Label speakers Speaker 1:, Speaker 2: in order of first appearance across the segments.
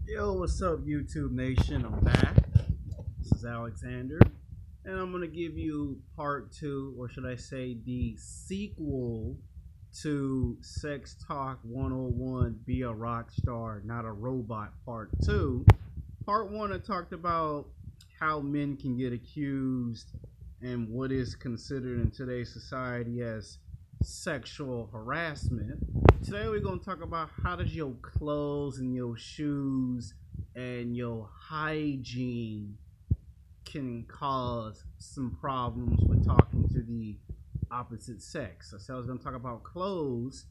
Speaker 1: Yo, what's up, YouTube Nation? I'm back. This is Alexander, and I'm gonna give you part two, or should I say, the sequel to Sex Talk 101 Be a Rock Star, Not a Robot, part two. Part one, I talked about how men can get accused and what is considered in today's society as sexual harassment. Today we're going to talk about how does your clothes and your shoes and your hygiene can cause some problems with talking to the opposite sex. I said I was going to talk about clothes,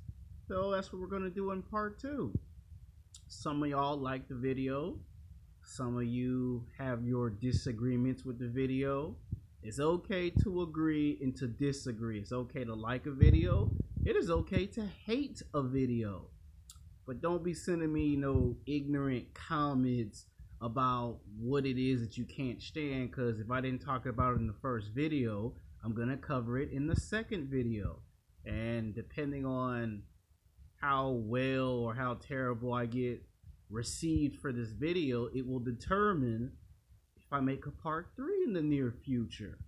Speaker 1: so that's what we're going to do in part two. Some of y'all like the video. Some of you have your disagreements with the video. It's okay to agree and to disagree. It's okay to like a video. It is okay to hate a video. But don't be sending me no ignorant comments about what it is that you can't stand, because if I didn't talk about it in the first video, I'm going to cover it in the second video. And depending on how well or how terrible I get received for this video, it will determine if I make a part 3 in the near future.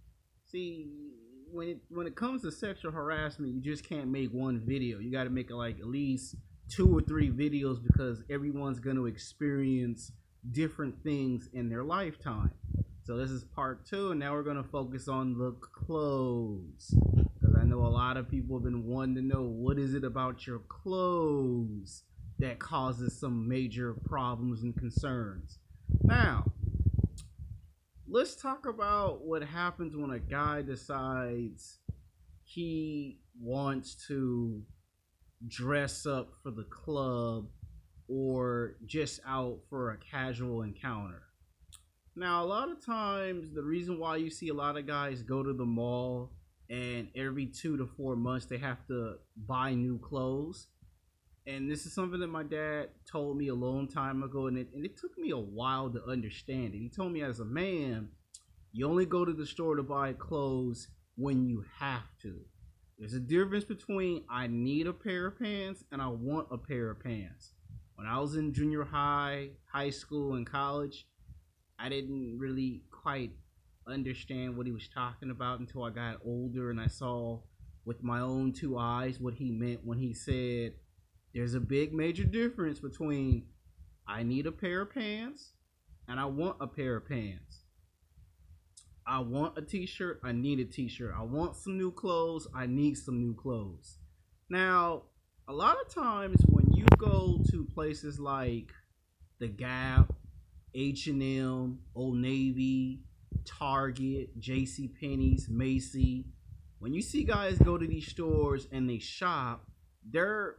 Speaker 1: See, when it comes to sexual harassment, you just can't make one video. You got to make like at least 2 or 3 videos, because everyone's going to experience different things in their lifetime. So this is part 2, and now we're going to focus on the clothes, because I know a lot of people have been wanting to know, what is it about your clothes that causes some major problems and concerns. Now, let's talk about what happens when a guy decides he wants to dress up for the club or just out for a casual encounter. Now, a lot of times, the reason why you see a lot of guys go to the mall and every 2 to 4 months they have to buy new clothes, and this is something that my dad told me a long time ago, and it took me a while to understand it. He told me, as a man, you only go to the store to buy clothes when you have to. There's a difference between I need a pair of pants and I want a pair of pants. When I was in junior high, high school, and college, I didn't really quite understand what he was talking about until I got older and I saw with my own 2 eyes what he meant when he said, there's a big major difference between I need a pair of pants and I want a pair of pants. I want a t-shirt, I need a t-shirt. I want some new clothes, I need some new clothes. Now, a lot of times when you go to places like the Gap, H&M, Old Navy, Target, JCPenney's, Macy, when you see guys go to these stores and they shop, they're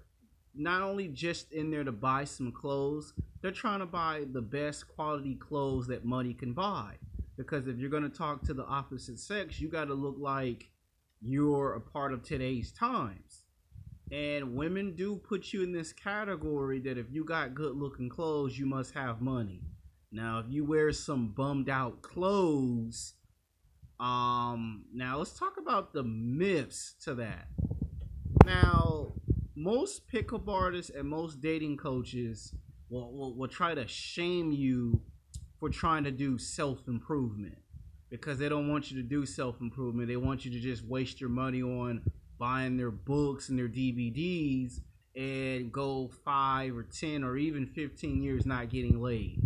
Speaker 1: not only just in there to buy some clothes, they're trying to buy the best quality clothes that money can buy. Because if you're going to talk to the opposite sex, you got to look like you're a part of today's times. And women do put you in this category that if you got good looking clothes, you must have money. Now, if you wear some bummed out clothes, now let's talk about the myths to that. Now, most pickup artists and most dating coaches will try to shame you for trying to do self-improvement, because they don't want you to do self-improvement. They want you to just waste your money on buying their books and their DVDs and go 5 or 10 or even 15 years not getting laid.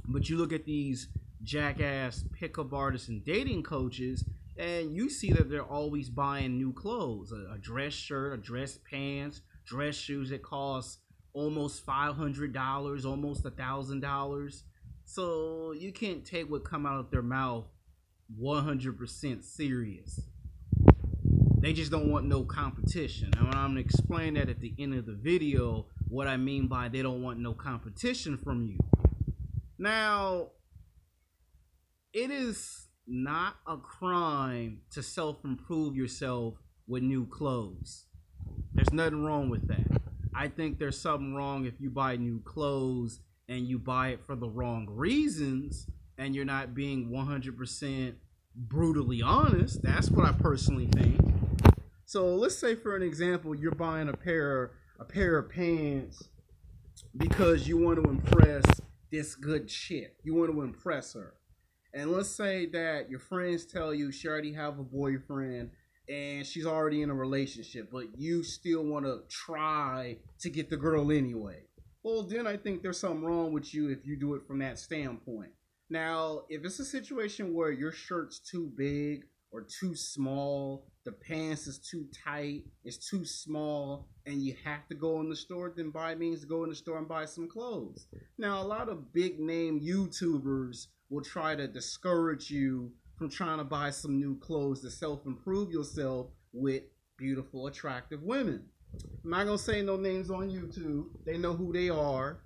Speaker 1: But you look at these jackass pickup artists and dating coaches, and you see that they're always buying new clothes, a dress shirt, a dress pants, dress shoes that cost almost $500, almost $1,000. So you can't take what come out of their mouth 100% serious. They just don't want no competition. And I'm going to explain that at the end of the video, what I mean by they don't want no competition from you. Now, it is not a crime to self-improve yourself with new clothes. There's nothing wrong with that. I think there's something wrong if you buy new clothes and you buy it for the wrong reasons and you're not being 100% brutally honest. That's what I personally think. So let's say, for an example, you're buying a pair of pants because you want to impress this good chick. You want to impress her. And let's say that your friends tell you she already have a boyfriend and she's already in a relationship, but you still want to try to get the girl anyway. Well, then I think there's something wrong with you if you do it from that standpoint. Now, if it's a situation where your shirt's too big or too small, the pants is too tight, it's too small, and you have to go in the store, then by means to go in the store and buy some clothes. Now, a lot of big name YouTubers will try to discourage you from trying to buy some new clothes to self-improve yourself with beautiful, attractive women. I'm not gonna say no names on YouTube. They know who they are.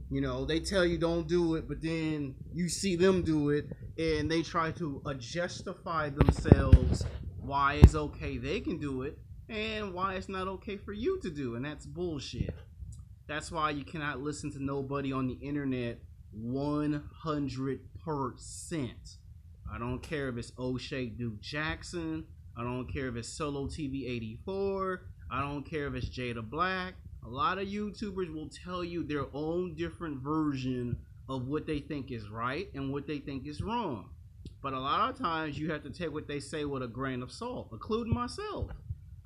Speaker 1: You know, they tell you don't do it, but then you see them do it, and they try to justify themselves why it's okay they can do it, and why it's not okay for you to do, and that's bullshit. That's why you cannot listen to nobody on the internet 100%. I don't care if it's O'Shea Duke Jackson. I don't care if it's Solo TV 84. I don't care if it's Jada Black. A lot of YouTubers will tell you their own different version of what they think is right and what they think is wrong. But a lot of times you have to take what they say with a grain of salt, including myself.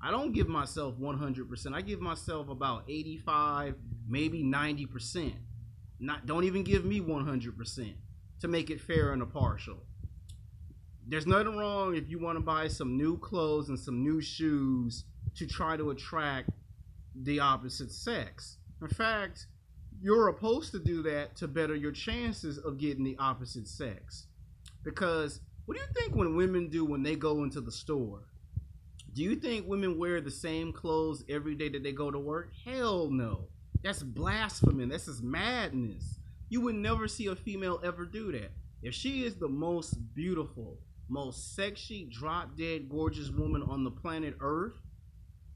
Speaker 1: I don't give myself 100%. I give myself about 85, maybe 90%. Don't even give me 100% to make it fair and impartial. There's nothing wrong if you want to buy some new clothes and some new shoes to try to attract the opposite sex. In fact, you're supposed to do that to better your chances of getting the opposite sex. Because what do you think when women do when they go into the store? Do you think women wear the same clothes every day that they go to work? Hell no. That's blasphemy. That's just madness. You would never see a female ever do that. If she is the most beautiful, most sexy, drop-dead gorgeous woman on the planet Earth,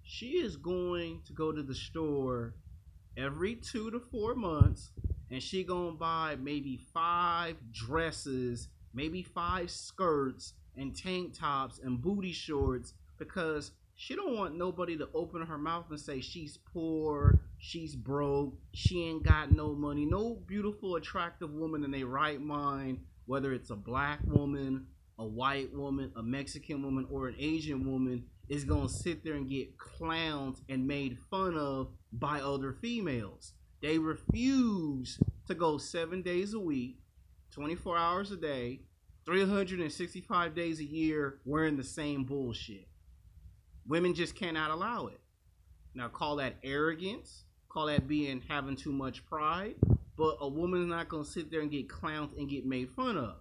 Speaker 1: she is going to go to the store every 2 to 4 months, and she gonna buy maybe 5 dresses, maybe 5 skirts and tank tops and booty shorts, because she don't want nobody to open her mouth and say she's poor, she's broke, she ain't got no money. No beautiful, attractive woman in their right mind, whether it's a black woman, a white woman, a Mexican woman, or an Asian woman, is gonna sit there and get clowned and made fun of by other females. They refuse to go 7 days a week, 24 hours a day, 365 days a year wearing the same bullshit. Women just cannot allow it. Now, call that arrogance, call that having too much pride, but a woman is not gonna sit there and get clowned and get made fun of.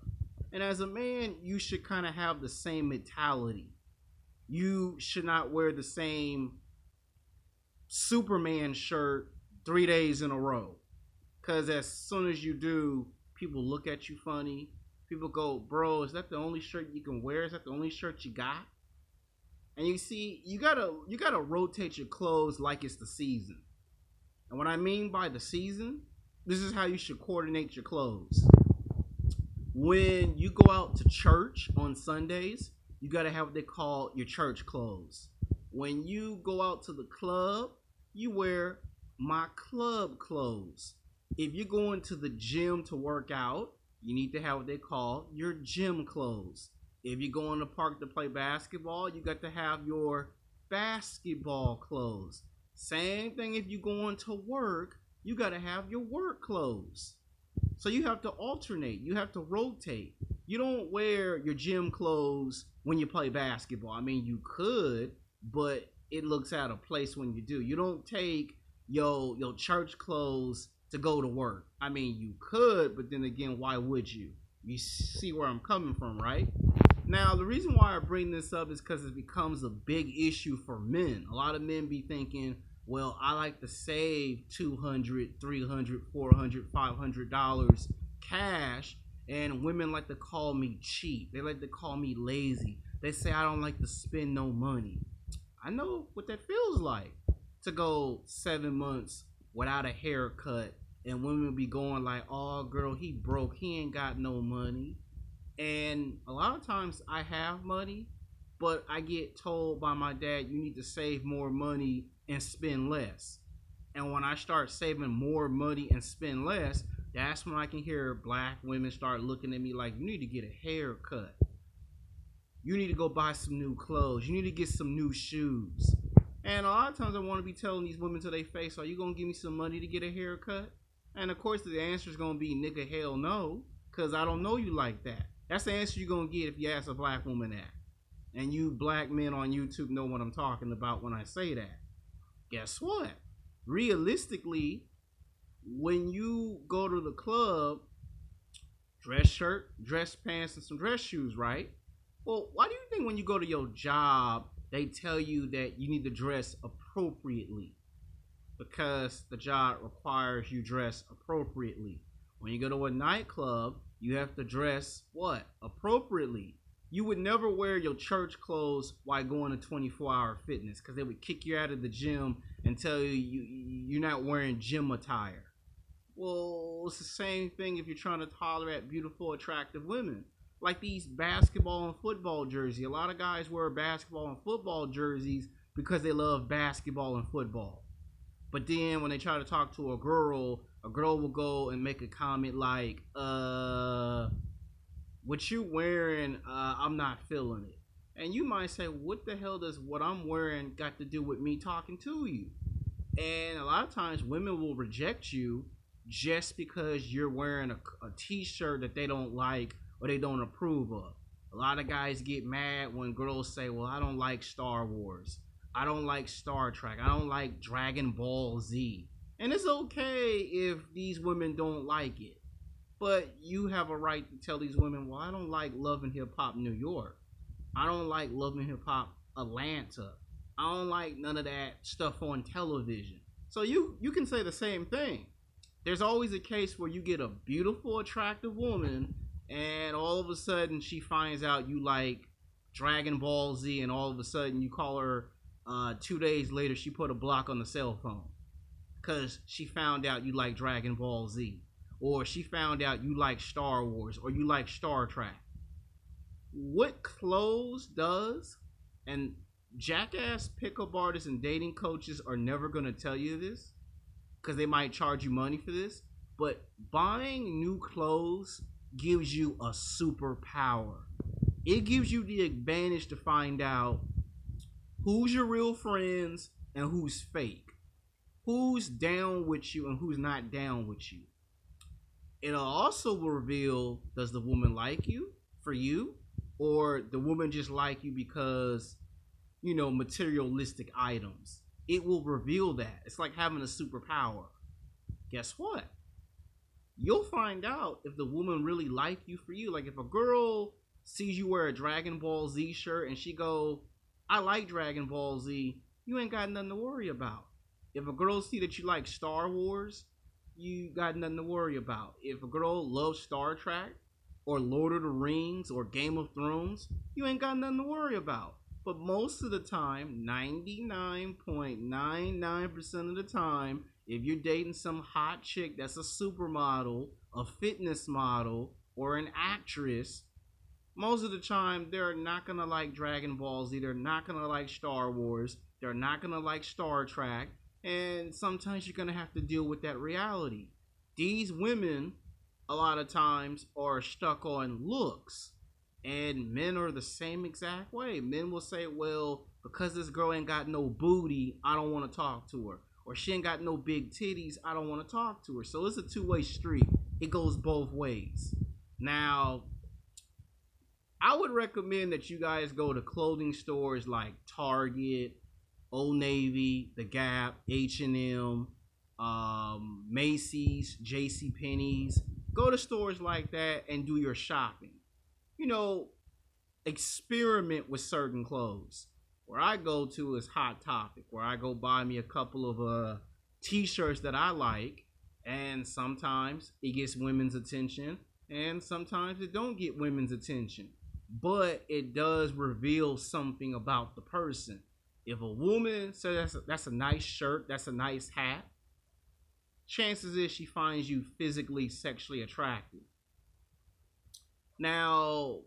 Speaker 1: And as a man, you should kind of have the same mentality. You should not wear the same Superman shirt 3 days in a row. Because as soon as you do, people look at you funny. People go, bro, is that the only shirt you can wear? Is that the only shirt you got? And you see, you gotta rotate your clothes like it's the season. And what I mean by the season, this is how you should coordinate your clothes. When you go out to church on Sundays, you gotta have what they call your church clothes. When you go out to the club, you wear my club clothes. If you're going to the gym to work out, you need to have what they call your gym clothes. If you go in the park to play basketball, you got to have your basketball clothes. Same thing if you're going to work, you got to have your work clothes. So you have to alternate. You have to rotate. You don't wear your gym clothes when you play basketball. I mean, you could, but it looks out of place when you do. You don't take your church clothes to go to work. I mean, you could, but then again, why would you? You see where I'm coming from, right? Now, the reason why I bring this up is because it becomes a big issue for men. A lot of men be thinking, well, I like to save $200, $300, $400, $500 cash, and women like to call me cheap. They like to call me lazy. They say I don't like to spend no money. I know what that feels like, to go 7 months without a haircut, and women be going like, oh, girl, he broke. He ain't got no money. And a lot of times I have money, but I get told by my dad, you need to save more money and spend less. And when I start saving more money and spend less, That's when I can hear black women start looking at me like, you need to get a haircut. You need to go buy some new clothes. You need to get some new shoes. And a lot of times I want to be telling these women to their face, are you going to give me some money to get a haircut? And of course the answer is going to be, nigga, hell no. Because I don't know you like that. That's the answer you're going to get if you ask a black woman that. And you black men on YouTube know what I'm talking about when I say that. Guess what? Realistically, when you go to the club, dress shirt, dress pants, and some dress shoes, right? Well, why do you think when you go to your job, they tell you that you need to dress appropriately? Because the job requires you dress appropriately. When you go to a nightclub, you have to dress what? Appropriately. You would never wear your church clothes while going to 24-hour fitness because they would kick you out of the gym and tell you you're not wearing gym attire. Well, it's the same thing if you're trying to tolerate beautiful, attractive women. Like these basketball and football jerseys. A lot of guys wear basketball and football jerseys because they love basketball and football. But then when they try to talk to a girl will go and make a comment like, what you wearing, I'm not feeling it. And you might say, what the hell does what I'm wearing got to do with me talking to you? And a lot of times women will reject you just because you're wearing a t-shirt that they don't like or they don't approve of. A lot of guys get mad when girls say, well, I don't like Star Wars. I don't like Star Trek. I don't like Dragon Ball Z. And it's okay if these women don't like it. But you have a right to tell these women, well, I don't like Love and Hip Hop New York. I don't like Love and Hip Hop Atlanta. I don't like none of that stuff on television. So you can say the same thing. There's always a case where you get a beautiful, attractive woman and all of a sudden she finds out you like Dragon Ball Z, and all of a sudden you call her 2 days later, she put a block on the cell phone because she found out you like Dragon Ball Z, or she found out you like Star Wars, or you like Star Trek. What clothes does, and jackass pickup artists and dating coaches are never going to tell you this because they might charge you money for this, but buying new clothes gives you a superpower. It gives you the advantage to find out who's your real friends and who's fake. Who's down with you and who's not down with you. It'll also reveal, does the woman like you for you? Or the woman just like you because, you know, materialistic items. It will reveal that. It's like having a superpower. Guess what? You'll find out if the woman really like you for you. Like if a girl sees you wear a Dragon Ball Z shirt and she go, I like Dragon Ball Z, you ain't got nothing to worry about. If a girl see that you like Star Wars, you got nothing to worry about. If a girl loves Star Trek or Lord of the Rings or Game of Thrones, you ain't got nothing to worry about. But most of the time, 99.99% of the time, if you're dating some hot chick that's a supermodel, a fitness model, or an actress, most of the time they're not gonna like Dragon Ball Z, they're not gonna like Star Wars, they're not gonna like Star Trek, and sometimes you're gonna have to deal with that reality. These women, a lot of times, are stuck on looks, and men are the same exact way. Men will say, well, because this girl ain't got no booty, I don't want to talk to her. Or she ain't got no big titties, I don't want to talk to her. So it's a two-way street. It goes both ways. Now, I would recommend that you guys go to clothing stores like Target, Old Navy, The Gap, H&M, Macy's, JCPenney's. Go to stores like that and do your shopping. You know, experiment with certain clothes. Where I go to is Hot Topic, where I go buy me a couple of t-shirts that I like, and sometimes it gets women's attention, and sometimes it don't get women's attention. But it does reveal something about the person. If a woman says that's a nice shirt, that's a nice hat, chances is she finds you physically, sexually attractive. Now,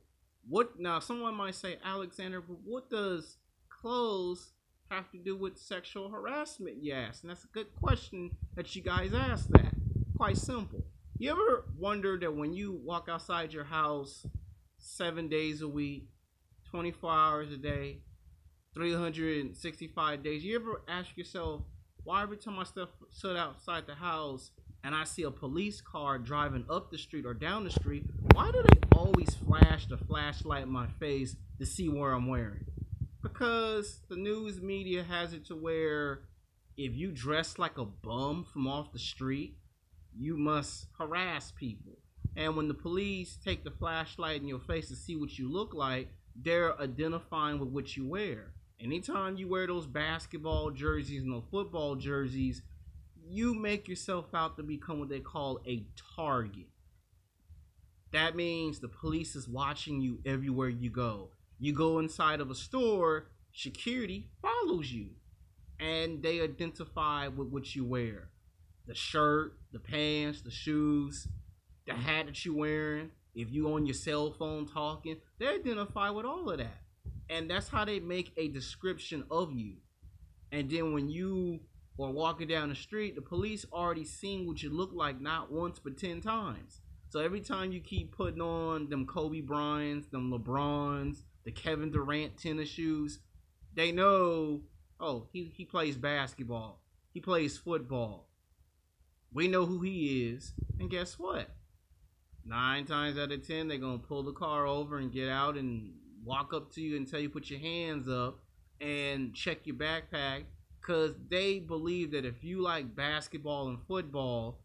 Speaker 1: someone might say, Alexander, but what does clothes have to do with sexual harassment? Yes, and that's a good question that you guys asked that. Quite simple. You ever wonder that when you walk outside your house 7 days a week, 24 hours a day, 365 days, you ever ask yourself, why every time I step foot outside the house and I see a police car driving up the street or down the street, why do they always flash the flashlight in my face to see where I'm wearing? Because the news media has it to where if you dress like a bum from off the street, you must harass people. And when the police take the flashlight in your face to see what you look like, they're identifying with what you wear. Anytime you wear those basketball jerseys and those football jerseys, you make yourself out to become what they call a target. That means the police is watching you everywhere you go. You go inside of a store, security follows you and they identify with what you wear. The shirt, the pants, the shoes, the hat that you're wearing. If you on your cell phone talking, they identify with all of that. And that's how they make a description of you. And then when you are walking down the street, the police already seen what you look like not once but 10 times. So every time you keep putting on them Kobe Bryants, them LeBrons, the Kevin Durant tennis shoes, they know, oh, he plays basketball. He plays football. We know who he is. And guess what? 9 times out of 10, they're going to pull the car over and get out and walk up to you and tell you put your hands up and check your backpack, because they believe that if you like basketball and football,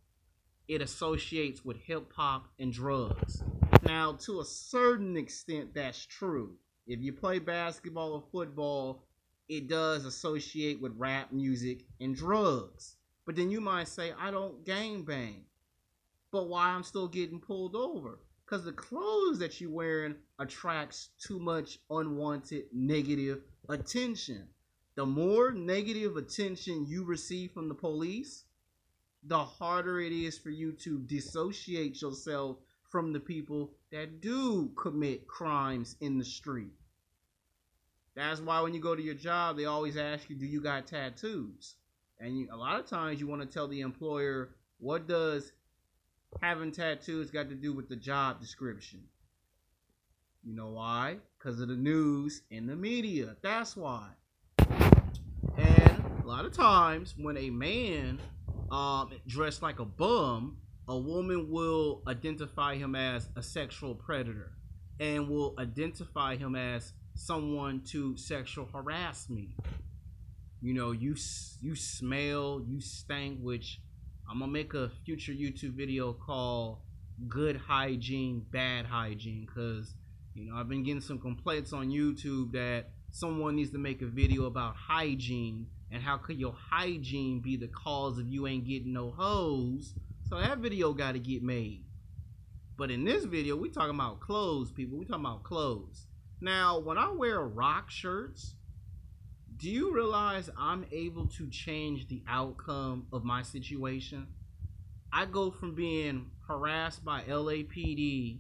Speaker 1: it associates with hip-hop and drugs. Now, to a certain extent, that's true. If you play basketball or football, it does associate with rap music and drugs. But then you might say, I don't gangbang. But why I'm still getting pulled over? Because the clothes that you're wearing attracts too much unwanted negative attention. The more negative attention you receive from the police, the harder it is for you to dissociate yourself from the people that do commit crimes in the street. That's why when you go to your job, they always ask you, do you got tattoos? And a lot of times you want to tell the employer, what does having tattoos got to do with the job description? You know why? Because of the news and the media. That's why. And a lot of times when a man dressed like a bum, a woman will identify him as a sexual predator and will identify him as someone to sexual harass me. You know, you smell, you stank, which I'm gonna make a future YouTube video called Good Hygiene, Bad Hygiene, because, you know, I've been getting some complaints on YouTube that someone needs to make a video about hygiene and how could your hygiene be the cause of you ain't getting no hoes. So that video got to get made. But in this video, we talking about clothes, people. We talking about clothes. Now, when I wear rock shirts, do you realize I'm able to change the outcome of my situation? I go from being harassed by LAPD,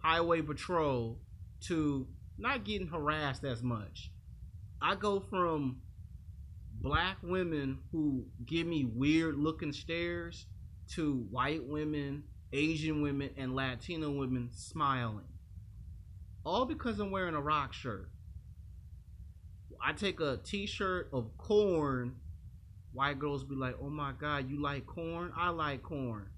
Speaker 1: Highway Patrol, to not getting harassed as much. I go from black women who give me weird looking stares to white women, Asian women, and Latino women smiling. All because I'm wearing a rock shirt. I take a t-shirt of corn, white girls be like, oh my God, you like corn? I like corn.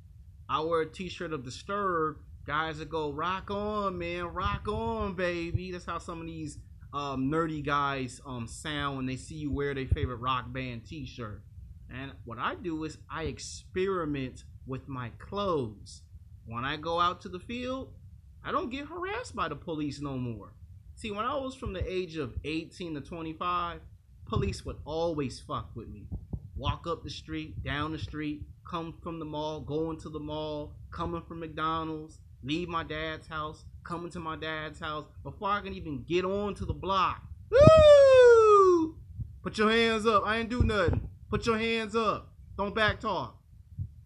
Speaker 1: I wear a t-shirt of Disturbed, guys that go, rock on, man, rock on, baby. That's how some of these nerdy guys sound when they see you wear their favorite rock band t-shirt. And what I do is I experiment with my clothes. When I go out to the field, I don't get harassed by the police no more. See, when I was from the age of 18 to 25, police would always fuck with me. Walk up the street, down the street, come from the mall, go into the mall, coming from McDonald's, leave my dad's house, coming to my dad's house, before I can even get on to the block. Woo! Put your hands up. I ain't do nothing. Put your hands up. Don't back talk.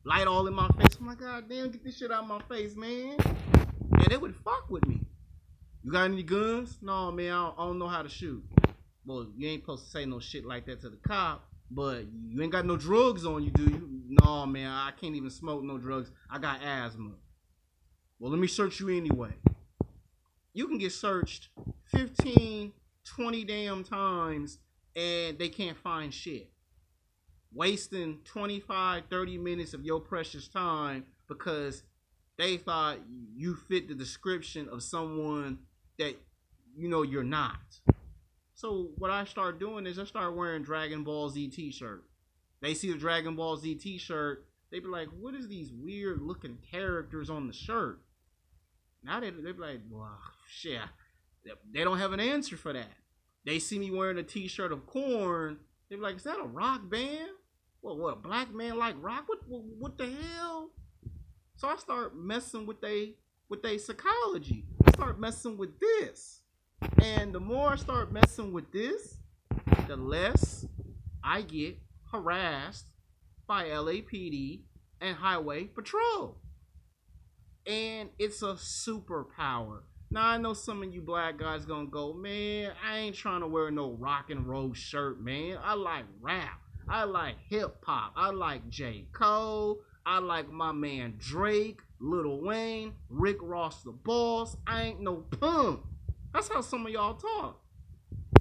Speaker 1: Light all in my face. I'm like, God damn, get this shit out of my face, man. And they would fuck with me. You got any guns? No, man, I don't know how to shoot. Well, you ain't supposed to say no shit like that to the cop. but you ain't got no drugs on you, do you? No, man, I can't even smoke no drugs. I got asthma. Well, let me search you anyway. You can get searched 15, 20 damn times and they can't find shit. Wasting 25, 30 minutes of your precious time because they thought you fit the description of someone that you're not. So what I start doing is I start wearing Dragon Ball Z t-shirt. They see the Dragon Ball Z t-shirt, they be like, what is these weird looking characters on the shirt? Now they be like, well, shit. They don't have an answer for that. They see me wearing a t-shirt of Corn, they be like, is that a rock band? What, a black man like rock? What the hell? So I start messing with they psychology. I start messing with this. And the more I start messing with this, the less I get harassed by LAPD and Highway Patrol. And it's a superpower. Now I know some of you black guys gonna go, man, I ain't trying to wear no rock and roll shirt, man. I like rap. I like hip hop. I like J. Cole. I like my man Drake, Lil Wayne, Rick Ross the Boss. I ain't no punk. That's how some of y'all talk.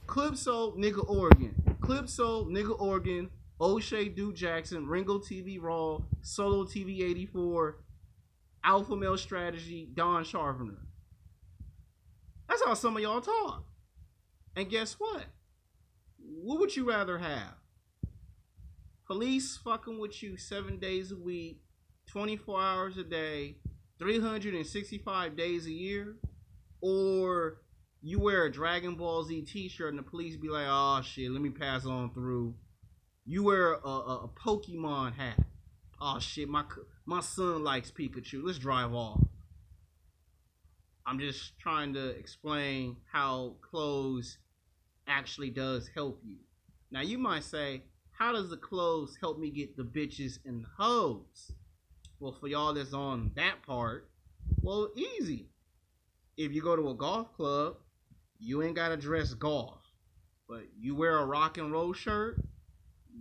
Speaker 1: Clipso, nigga Oregon. Clipso, nigga Oregon. O'Shea Duke Jackson, Ringo TV Raw, Solo TV 84, Alpha Male Strategy, Don Sharvener. That's how some of y'all talk. And guess what? What would you rather have? Police fucking with you 7 days a week, 24 hours a day, 365 days a year? Or you wear a Dragon Ball Z t-shirt and the police be like, oh shit, let me pass on through. You wear a Pokemon hat. Oh shit, my son likes Pikachu. Let's drive off. I'm just trying to explain how clothes actually does help you. Now you might say, how does the clothes help me get the bitches and the hoes? Well, for y'all that's on that part, well, easy. If you go to a golf club, you ain't gotta dress golf. But you wear a rock and roll shirt,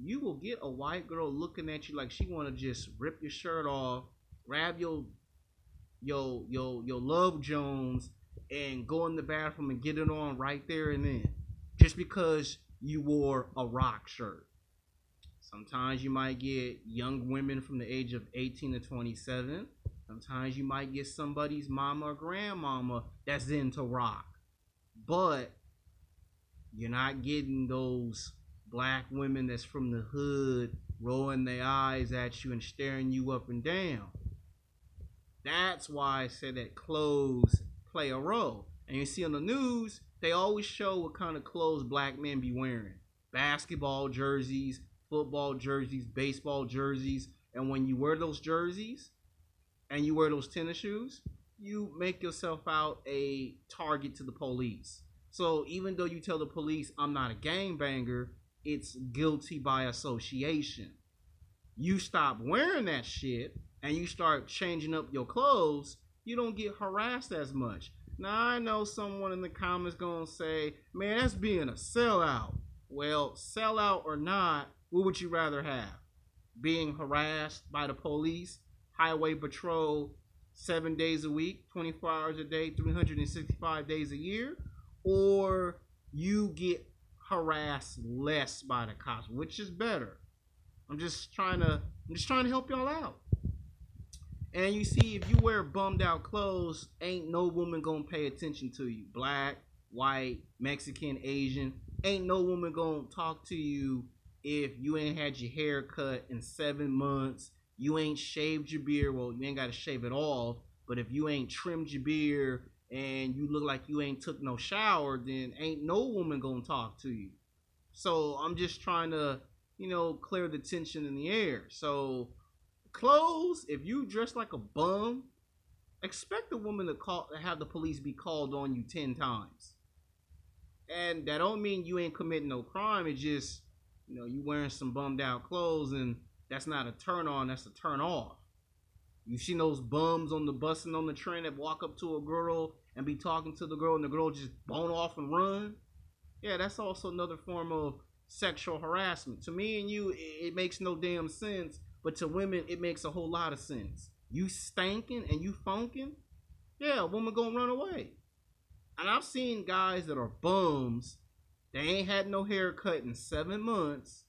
Speaker 1: you will get a white girl looking at you like she wanna just rip your shirt off, grab your Love Jones and go in the bathroom and get it on right there and then. Just because you wore a rock shirt. Sometimes you might get young women from the age of 18 to 27. Sometimes you might get somebody's mama or grandmama that's into rock. But you're not getting those black women that's from the hood rolling their eyes at you and staring you up and down. That's why I said that clothes play a role. And you see on the news, they always show what kind of clothes black men be wearing. Basketball jerseys, football jerseys, baseball jerseys. And when you wear those jerseys and you wear those tennis shoes, you make yourself out a target to the police. So even though you tell the police I'm not a gangbanger, it's guilty by association. You stop wearing that shit and you start changing up your clothes, you don't get harassed as much. Now I know someone in the comments gonna say, man, that's being a sellout. Well, sellout or not, what would you rather have? Being harassed by the police, highway patrol 7 days a week, 24 hours a day, 365 days a year? Or you get harassed less by the cops? Which is better? I'm just trying to help y'all out. And you see, if you wear bummed out clothes, ain't no woman gonna pay attention to you. Black, white, Mexican, Asian, ain't no woman gonna talk to you if you ain't had your hair cut in 7 months, you ain't shaved your beard. Well, you ain't gotta shave it off, but if you ain't trimmed your beard and you look like you ain't took no shower, then ain't no woman gonna talk to you. So I'm just trying to, clear the tension in the air. So clothes, if you dress like a bum, expect a woman to have the police be called on you 10 times. And that don't mean you ain't committing no crime. It's just, you wearing some bummed out clothes, and that's not a turn on, that's a turn off. You seen those bums on the bus and on the train that walk up to a girl and be talking to the girl and the girl just bone off and run? Yeah, that's also another form of sexual harassment. To me and you, it makes no damn sense, but to women, it makes a whole lot of sense. You stanking and you funking, yeah, a woman gonna run away. And I've seen guys that are bums, they ain't had no haircut in 7 months,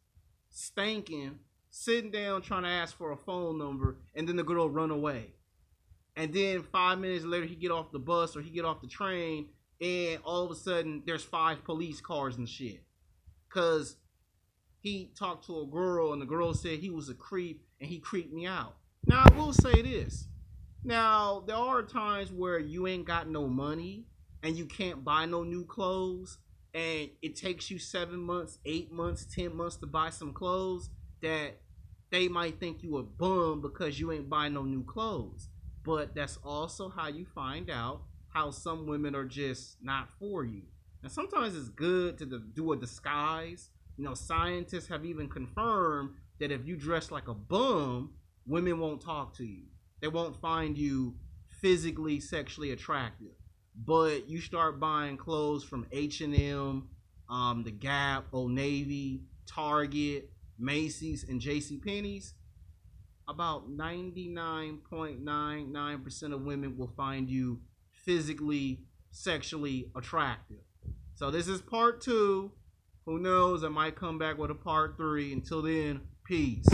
Speaker 1: stanking, sitting down trying to ask for a phone number, and then the girl run away. And then 5 minutes later, he get off the bus or he get off the train, and all of a sudden, there's 5 police cars and shit. Because he talked to a girl, and the girl said he was a creep, and he creeped me out. Now, I will say this. Now, there are times where you ain't got no money, and you can't buy no new clothes, and it takes you 7 months, 8 months, 10 months to buy some clothes, that they might think you a bum because you ain't buying no new clothes. But that's also how you find out how some women are just not for you. And sometimes it's good to do a disguise. You know, scientists have even confirmed that if you dress like a bum, women won't talk to you. They won't find you physically, sexually attractive. But you start buying clothes from H&M, The Gap, Old Navy, Target, Macy's, and JCPenney's, about 99.99% of women will find you physically, sexually attractive. So this is part 2. Who knows? I might come back with a part 3. Until then, peace.